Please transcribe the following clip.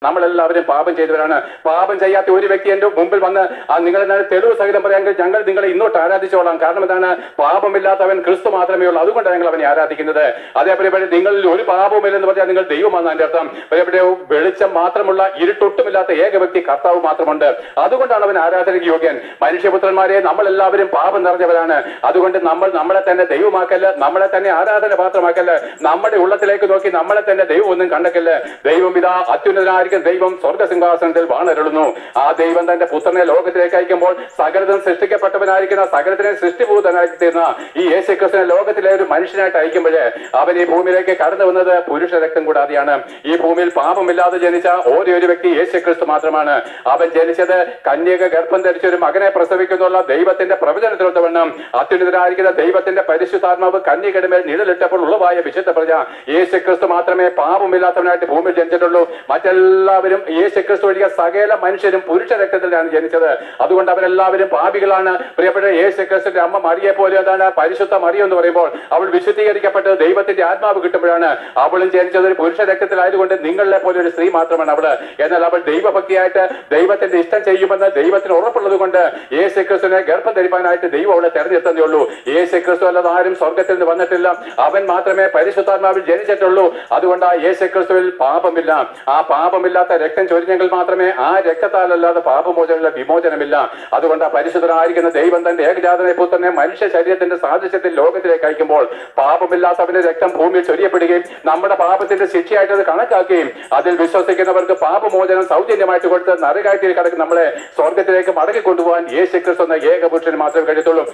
നമ്മളെല്ലാവരും പാപം ചെയ്തവരാണ്. പാപം ചെയ്യാത്ത ഒരു വ്യക്തി എന്റെ മുമ്പിൽ വന്ന് നിങ്ങളെ തെളിവ് സഹിതം പറയാമെങ്കിൽ ഞങ്ങൾ നിങ്ങളെ ഇന്നോട്ട് ആരാധിച്ചോളാം. കാരണം എന്താണ്? പാപമില്ലാത്തവൻ ക്രിസ്തു മാത്രമേ ഉള്ളൂ. അതുകൊണ്ടാണ് ഞങ്ങൾ അവനെ ആരാധിക്കുന്നത്. അതേപോലെ നിങ്ങളിൽ ഒരു പാപവുമില്ലെന്ന് പറഞ്ഞാൽ നിങ്ങൾ ദൈവമാണ് അതിന്റെ അർത്ഥം. വെളിച്ചം മാത്രമുള്ള ഇരുട്ടൊട്ടുമില്ലാത്ത ഏക വ്യക്തി കർത്താവ് മാത്രമുണ്ട്. അതുകൊണ്ടാണ് അവൻ ആരാധനയ്ക്ക് യോഗ്യൻ. മനുഷ്യപുത്രന്മാരെ, നമ്മളെല്ലാവരും പാപം നിറഞ്ഞവരാണ്. അതുകൊണ്ട് നമ്മളെ തന്നെ ദൈവമാക്കല്ല, നമ്മളെ തന്നെ ആരാധന പാത്രമാക്കല്ല. നമ്മുടെ ഉള്ളത്തിലേക്ക് നോക്കി നമ്മളെ തന്നെ ദൈവം ഒന്നും കണ്ടക്കല്ല. ദൈവം ഇതാ അത്യുന്നതനായിരിക്കും ദൈവം സ്വർഗസിംഹാസനത്തിൽ വാണരുളുന്നു. ആ ദൈവം തന്റെ പുത്രനെ ലോകത്തിലേക്ക് അയക്കുമ്പോൾ സകലതും സൃഷ്ടിക്കപ്പെട്ടവനായിരിക്കുന്ന സകലത്തിനെ സൃഷ്ടിഭൂതനായി തീർന്ന ഈ യേശുക്രിസ്തുവിനെ ലോകത്തിലെ ഒരു മനുഷ്യനായിട്ട് അയക്കുമ്പോഴേ അവൻ ഈ ഭൂമിയിലേക്ക് കടന്നു വന്നത് പുരുഷ രക്തം കൂടാതെയാണ്. ഈ ഭൂമിയിൽ പാപമില്ലാതെ ജനിച്ച ഒരു വ്യക്തി യേശുക്രിസ്തു മാത്രമാണ്. അവൻ ജനിച്ചത് കന്യക ഗർഭം ധരിച്ച ഒരു മകനെ പ്രസവിക്കുന്നുള്ള ദൈവത്തിന്റെ പ്രവചനത്തിലൊത്തവണ്ണം അത്യുന്നതനായിരിക്കുന്ന ദൈവത്തിന്റെ പരിശുദ്ധാത്മാവ് കന്യകയുടെ മേൽ നിഴലിട്ടപ്പോൾ ഉളവായ വിശുദ്ധ പ്രജ യേശുക്രിസ്തു മാത്രമേ പാപമില്ലാത്തവനായിട്ട് ഭൂമിയിൽ ജനിച്ചിട്ടുള്ളൂ. മറ്റെല്ലാവരും യേശുക്രിസ്തു ഒഴികെ സകല മനുഷ്യരും പുരുഷ രക്തത്തിലാണ് ജനിച്ചത്. അതുകൊണ്ട് അവരെല്ലാവരും പാപികളാണ്. പ്രിയപ്പെട്ട യേശുക്രിസ്തുവിന്റെ അമ്മ മറിയെ പോലെ അതാണ് പരിശുദ്ധ മറിയം എന്ന് പറയുമ്പോൾ അവൾ വിശുദ്ധീകരിക്കപ്പെട്ടത് ദൈവത്തിന്റെ ആത്മാവ് കിട്ടുമ്പോഴാണ്. അവളും ജനിച്ചത് ഒരു പുരുഷ രക്തത്തിലായതുകൊണ്ട് നിങ്ങളെ പോലെ ഒരു സ്ത്രീ മാത്രമാണ് അവള്. എന്നാൽ അവൾ ദൈവഭക്തിയായിട്ട് ദൈവത്തിന്റെ ഇഷ്ടം ചെയ്യുമെന്ന് ദൈവത്തിന് ഉറപ്പുള്ളത് കൊണ്ട് യേശുക്രിസ്തുവിനെ ഗർഭം ധരിപ്പാനായിട്ട് ദൈവം അവളെ തെരഞ്ഞെടുത്തതേ ഉള്ളൂ. യേശുക്രിസ്തു അല്ലാതെ ആരും സ്വർഗത്തിൽ നിന്ന് വന്നിട്ടില്ല. അവൻ മാത്രമേ പരിശുദ്ധാത്മാവിൽ ജനിച്ചിട്ടുള്ളൂ. അതുകൊണ്ട് ആ യേശുക്രിസ്തുവിൽ പാപമില്ല. ആ പാപമില്ലാത്ത രക്തം ചൊരിഞ്ഞെങ്കിൽ മാത്രമേ ആ രക്തത്താലല്ലാതെ പാപമോചനമുള്ള വിമോചനമില്ല. അതുകൊണ്ട് ആ പരിശുദ്ധനായിരിക്കുന്ന ദൈവം തന്റെ ഏകജാതനെ പുത്രനെ മനുഷ്യ ശരീരത്തിന്റെ സാദൃശ്യത്തിൽ ലോകത്തിലേക്ക് അയക്കുമ്പോൾ പാപമില്ലാത്തവന്റെ രക്തം ഭൂമിയിൽ ചൊരിയപ്പെടുകയും നമ്മുടെ പാപത്തിന്റെ ശിക്ഷയായിട്ട് അത് കണക്കാക്കുകയും അതിൽ വിശ്വസിക്കുന്നവർക്ക് പാപമോചനം സൗജന്യമായിട്ട് കൊടുത്ത് നരകാഴ്ചയിൽ കിടക്കും നമ്മളെ സ്വർഗത്തിലേക്ക് മടക്കി കൊണ്ടുപോകാൻ യേശുക്രിസ്തു എന്ന ഏക പുരുഷന് മാത്രമേ കഴിയത്തുള്ളൂ.